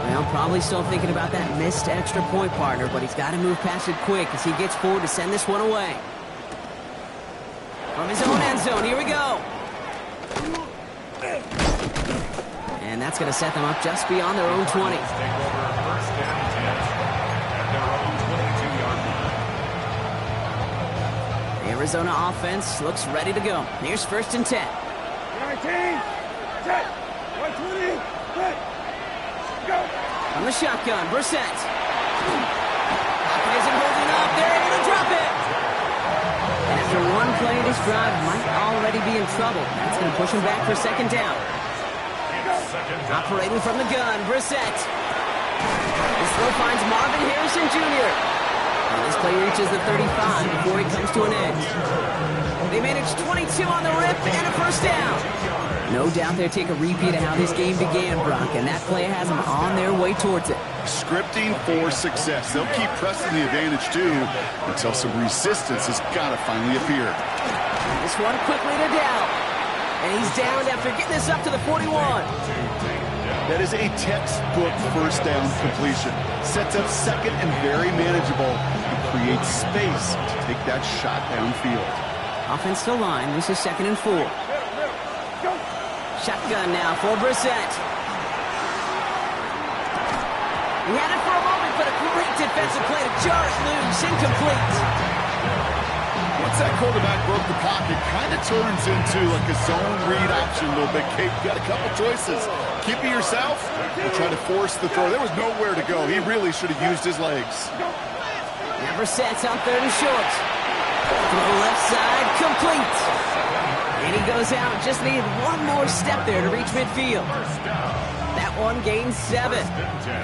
Well, probably still thinking about that missed extra point, partner, but he's got to move past it quick as he gets forward to send this one away. From his own end zone, here we go. And that's going to set them up just beyond their own 20. The Arizona offense looks ready to go. Here's 1st and 10. 19, 10, 120, go. From the shotgun, Brissett. Pocket isn't holding up. They're able to drop it. And after one play, this drive might already be in trouble. That's going to push him back for 2nd down. Operating from the gun, Brissett. This throw finds Marvin Harrison Jr. And this play reaches the 35 before he comes to an end. They manage 22 on the rip and a 1st down. No doubt they'll take a repeat of how this game began, Brock, and that play has them on their way towards it. Scripting for success. They'll keep pressing the advantage, too, until some resistance has got to finally appear. This one quickly to Dow. And he's downed after getting this up to the 41. That is a textbook 1st down completion. Sets up 2nd and very manageable and creates space to take that shot downfield. Offense still line. This is 2nd and 4. Shotgun now for Brissett. He had it for a moment, but a great defensive play to jar it loose. Incomplete. Once that quarterback broke the pocket, kind of turns into like a zone read option a little bit. Kate, got a couple choices. Keep it yourself or try to force the throw. There was nowhere to go. He really should have used his legs. Now Brissett's on 3rd and short. To the left side, complete. And he goes out, just needed one more step there to reach midfield. That one gains 7.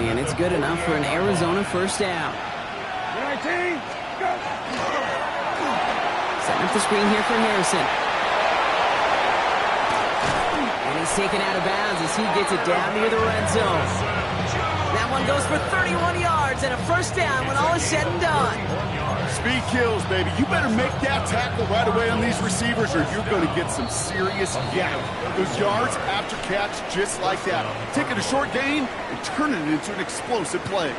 And it's good enough for an Arizona 1st down. 19, go. Setting up the screen here for Harrison. And he's taken out of bounds as he gets it down near the red zone. That one goes for 31 yards and a 1st down when all is said and done. Speed kills, baby. You better make that tackle right away on these receivers or you're going to get some serious gap. Those yards after catch just like that. Taking a short gain and turning it into an explosive play.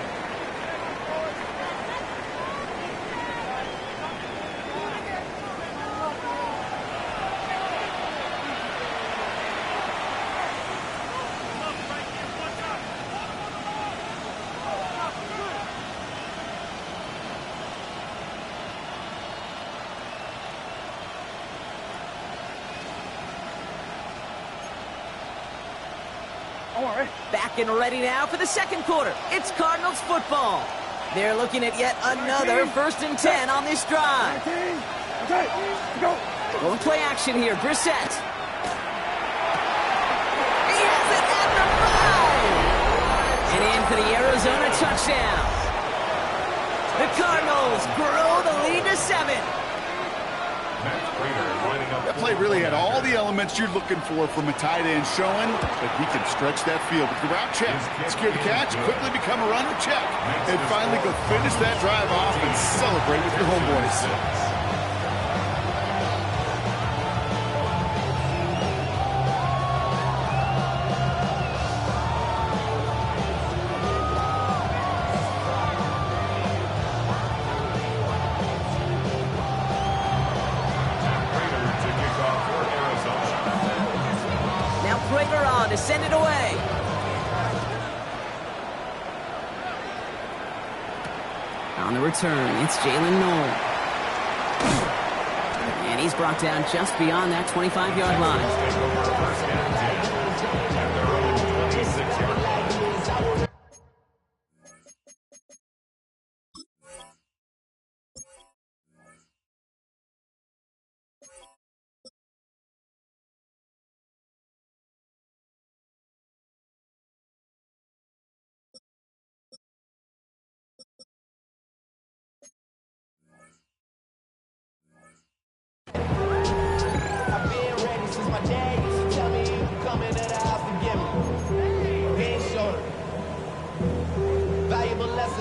Back and ready now for the 2nd quarter. It's Cardinals football. They're looking at yet another 1st and 10 on this drive. Going play action here, Brissett. He has it at the 5. And in for the Arizona touchdown. The Cardinals grow the lead to 7. That play really had all the elements you're looking for from a tight end, showing that he can stretch that field with the route check, secure the catch, quickly become a runner check, and finally go finish that drive off and celebrate with your homeboys. To send it away. On the return, it's Jalen Noel. And he's brought down just beyond that 25-yard line.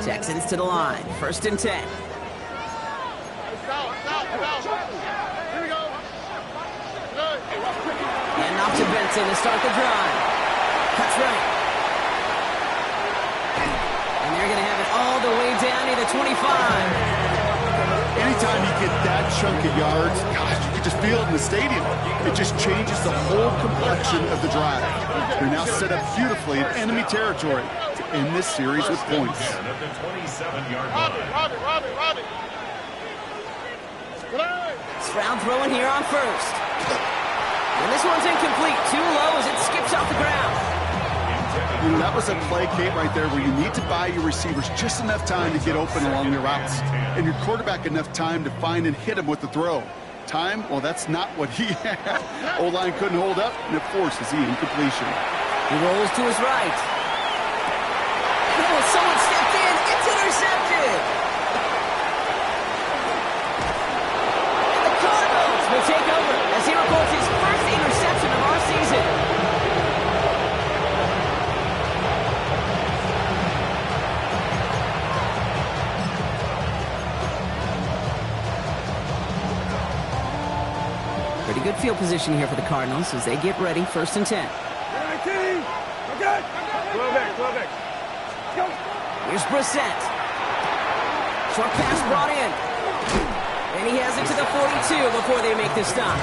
Texans to the line. 1st and 10. And off to Benson to start the drive. Cuts right. the 25. Anytime you get that chunk of yards, gosh, you can just feel it in the stadium. It just changes the whole complexion of the drive. They're now set up beautifully in enemy territory to end this series with points. Stroud throwing here on first. And this one's incomplete. Too low as it skips off the ground. You know, that was a play, Kate, right there where you need to buy your receivers just enough time to get open along their routes, and your quarterback enough time to find and hit him with the throw. Time, well, that's not what he had. O-line couldn't hold up, and it forces the incompletion. He rolls to his right. Oh, someone stepped in. It's intercepted. And the Cardinals will take over as he records his first interception of our season. Pretty good field position here for the Cardinals as they get ready, 1st and 10. 19. Okay. 12X. Go. Here's Brissett. Short pass brought in. And he has it to the 42 before they make the stop.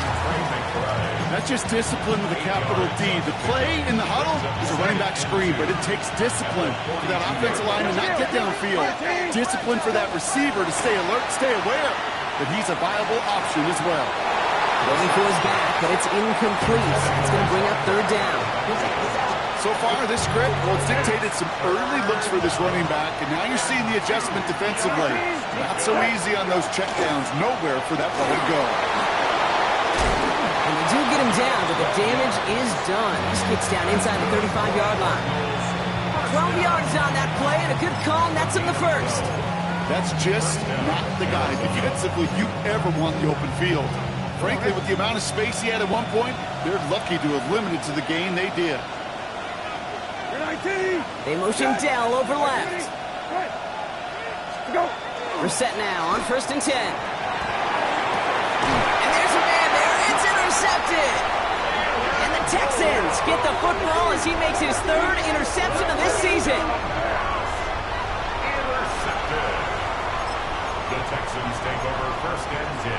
That's just discipline with a capital D. The play in the huddle is a running back screen, but it takes discipline for that offensive line to not get downfield. Discipline for that receiver to stay alert, stay aware that he's a viable option as well. Going for his back, but it's incomplete. It's going to bring up 3rd down. So far, this script, well, it's dictated some early looks for this running back, and now you're seeing the adjustment defensively. Not so easy on those checkdowns. Nowhere for that ball to go. And they do get him down, but the damage is done. He skips down inside the 35-yard line. 12 yards on that play, and a good call nets him the first. That's just not the guy defensively you ever want the open field. Frankly, with the amount of space he had at one point, they're lucky to have limited to the gain they did. 19. They motion Dell over left. Go. Brissett now on 1st and 10. And there's a man there. It's intercepted. And the Texans get the football as he makes his 3rd interception of this season. Intercepted. The Texans take over 1st and 10.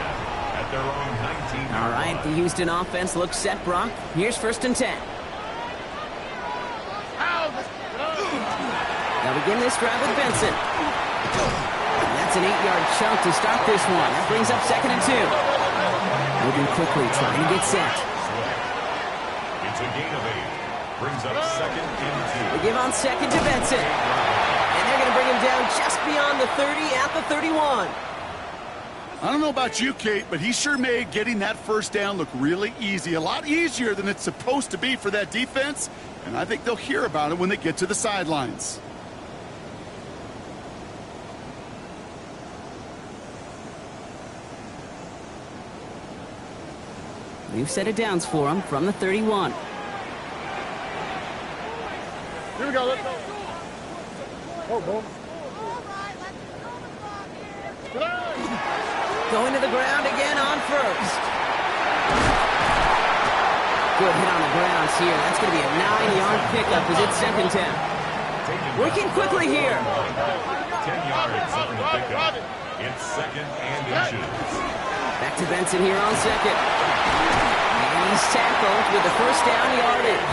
At their own 19. All right, the Houston offense looks set, Brock. Here's 1st and 10. They'll begin this drive with Benson. And that's an 8-yard chunk to start this one. That brings up 2nd and 2. Moving quickly, trying to get set. It's a gain of 8. Brings up 2nd and 2. They give on 2nd to Benson. And they're going to bring him down just beyond the 30 at the 31. I don't know about you, Kate, but he sure made getting that 1st down look really easy. A lot easier than it's supposed to be for that defense. And I think they'll hear about it when they get to the sidelines. We've set it downs for him from the 31. Here we go. Let's go. Oh, boom. Going to the ground again on 1st. Good hit on the grounds here. That's going to be a 9-yard pickup as it's 2nd down. Working quickly here. 10 yards on the pickup. It's 2nd and inches. Back to Benson here on 2nd. And he's tackled with the 1st down yardage.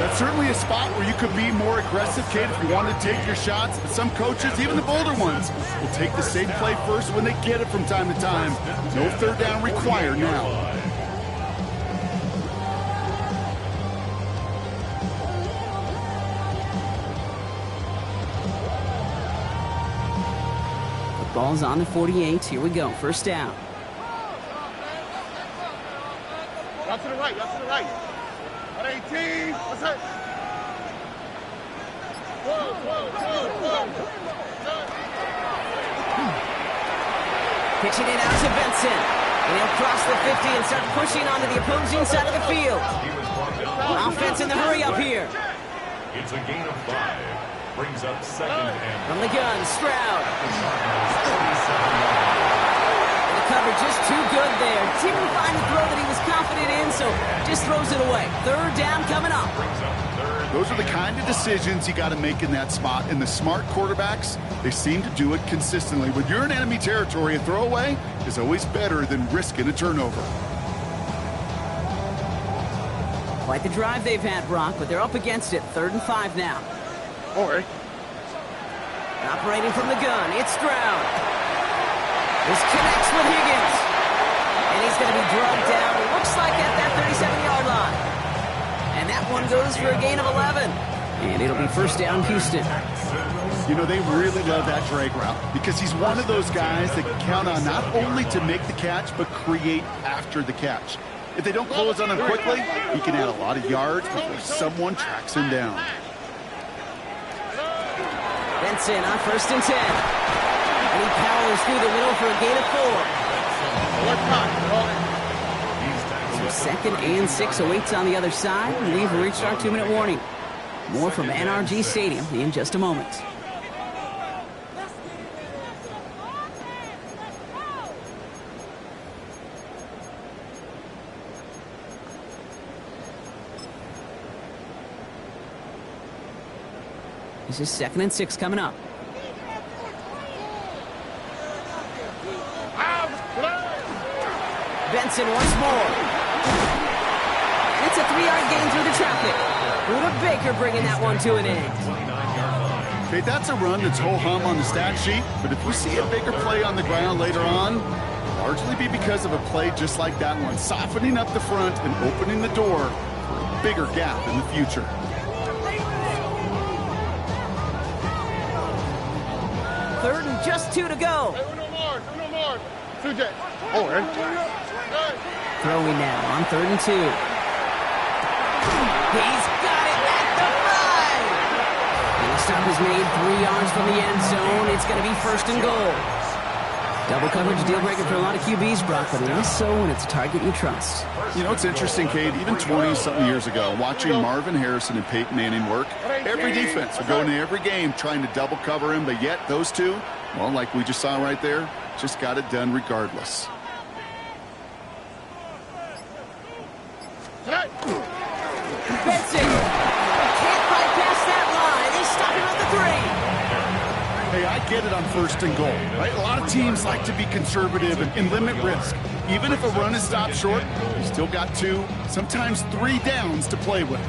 That's certainly a spot where you could be more aggressive, Kate, if you want to take your shots. But some coaches, even the bolder ones, will take the same play first when they get it from time to time. No 3rd down required now. The ball's on the 48. Here we go. 1st down. Out to the right. Out to the right. 18. What's that? Whoa. Pitching it out to Benson. And he'll cross the 50 and start pushing onto the opposing side of the field. Offense in the hurry up here. It's a gain of 5. Brings up 2nd and From the gun, Stroud. The coverage is too good there. Didn't find the throw that he was confident in, in, so just throws it away. Third down coming up. Those are the kind of decisions you got to make in that spot. And the smart quarterbacks, they seem to do it consistently. When you're in enemy territory, a throwaway is always better than risking a turnover. Quite the drive they've had, Brock, but they're up against it. 3rd and 5 now. Or Operating from the gun, it's Stroud. This connects with Higgins. And he's going to be drugged down, it looks like at that 37-yard line. And that one goes for a gain of 11. And it'll be first down, Houston. You know, they really love that drag route because he's one of those guys that can count on not only to make the catch, but create after the catch. If they don't close on him quickly, he can add a lot of yards before someone tracks him down. Benson on 1st and 10. And he powers through the middle for a gain of 4. So 2nd and 6 awaits on the other side. And we've reached our 2-minute warning. More from NRG Stadium in just a moment. This is 2nd and 6 coming up. Benson once more. It's a 3-yard gain through the traffic. Buda Baker bringing that one to an end. Okay, that's a run that's ho-hum on the stat sheet, but if you see a bigger play on the ground later on, largely be because of a play just like that one, softening up the front and opening the door for a bigger gap in the future. Third and just 2 to go. no more. CJ. Or Throwing now on 3rd and 2. He's got it at the 5. And the stop is made 3 yards from the end zone. It's going to be 1st and goal. Double coverage deal breaker for a lot of QBs, Brock, but less so when it's a target you trust. You know, it's interesting, Cade, even 20-something years ago, watching Marvin Harrison and Peyton Manning work, every defense would go into every game trying to double cover him, but yet those two, well, like we just saw right there, just got it done regardless. Benson can't bypass that line. They stop him at the 3. Hey, I get it on 1st and goal, right? A lot of teams like to be conservative and limit risk. Even if a run is stopped short, you still got 2, sometimes 3 downs to play with.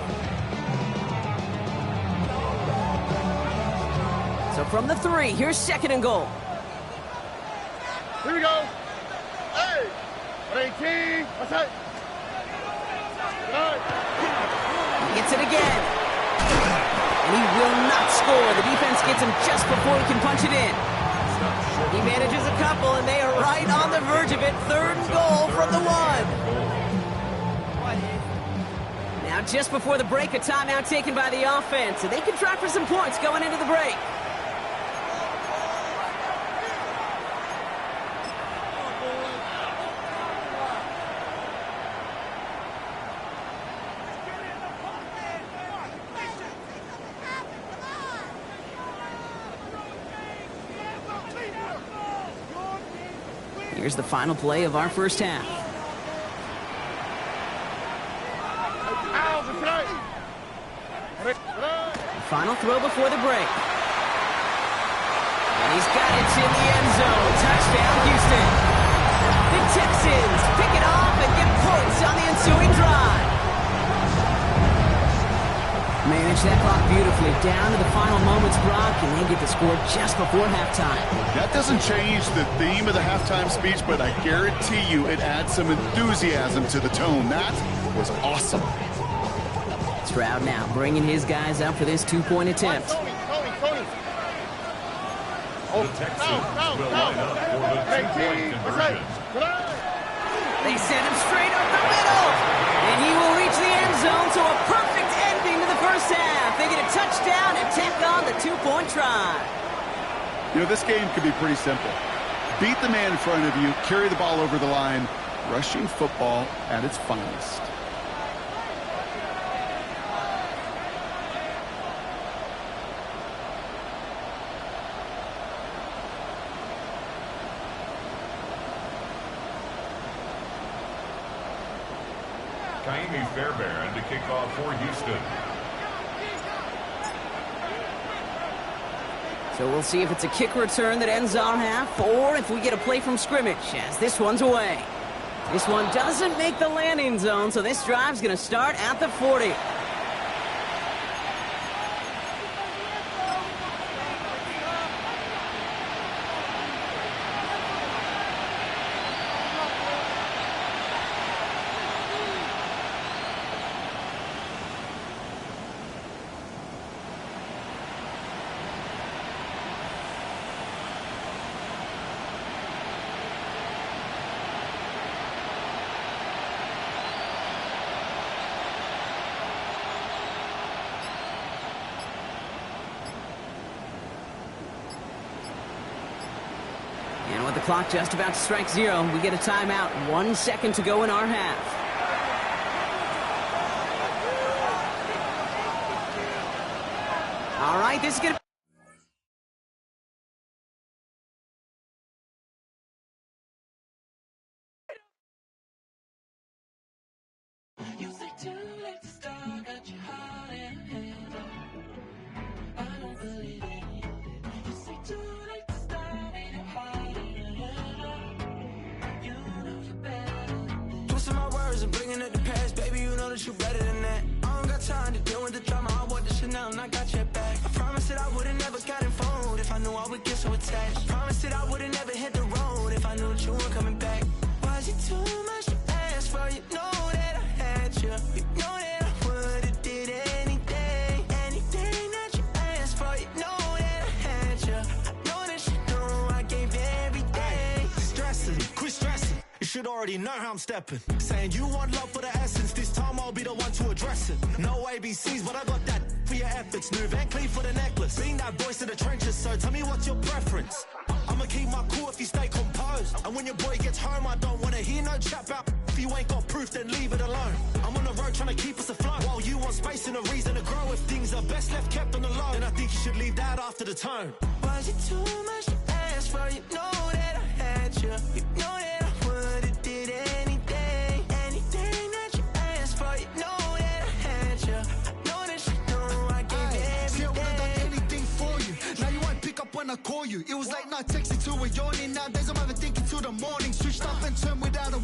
So from the 3, here's 2nd and goal. here we go. Hey, 18. What's that? Gets it again. And he will not score. The defense gets him just before he can punch it in. He manages a couple, and they are right on the verge of it. 3rd and goal from the 1. Now, just before the break, a timeout taken by the offense. And they can try for some points going into the break. Here's the final play of our first half. The final throw before the break. And he's got it in the end zone. Touchdown, Houston. The Texans pick it off and get points on the ensuing drive. Manage that clock beautifully down to the final moments, Brock, and they get the score just before halftime. That doesn't change the theme of the halftime speech, but I guarantee you it adds some enthusiasm to the tone. That was awesome. Stroud now bringing his guys out for this 2-point attempt. Tony. The Texans will line up for the 2-point conversion. They send him straight up the middle. And he will reach the end zone, so a perfect ending to the first half. They get a touchdown and tack on the 2-point try. You know, this game could be pretty simple. Beat the man in front of you, carry the ball over the line, rushing football at its finest. Ka'imi Fairbairn to kick off for Houston. So we'll see if it's a kick return that ends our half, or if we get a play from scrimmage, as this one's away. This one doesn't make the landing zone, so this drive's going to start at the 40. And with the clock just about to strike 0, we get a timeout. 1 second to go in our half. All right, this is going to... And bringing up the past, baby, you know that you better than that. I don't got time to deal with the drama. I want the Chanel and I got your back. I promised that I would've never got involved if I knew I would get so attached. I promised that I would've never hit the road if I knew that you weren't coming back. Was it too much to ask for? You know that I had you. You know that I would've did anything that you asked for. You know that I had you. I know that you know I gave everything. Stressing, quit stressing. You should already know how I'm stepping. Saying you want love for the essence. This time I'll be the one to address it. No ABCs, but I got that for your efforts. New Van Cleef for the necklace. Being that voice in the trenches, so tell me what's your preference. I'ma keep my cool if you stay composed. And when your boy gets home, I don't wanna hear no chat about. If you ain't got proof, then leave it alone. I'm on the road trying to keep us afloat. While you want space and a reason to grow. If things are best left kept on the low, then I think you should leave that after the tone. Was it too much to ask for? You know that I had you. You know that I would've did anything that you asked for. You know that I had you. I know that you know I gave everything. See, I would've done anything for you. Now you won't pick up when I call you. It was late night texting to a yawning. Nowadays I'm overthinking till the morning. Switched up and turned without a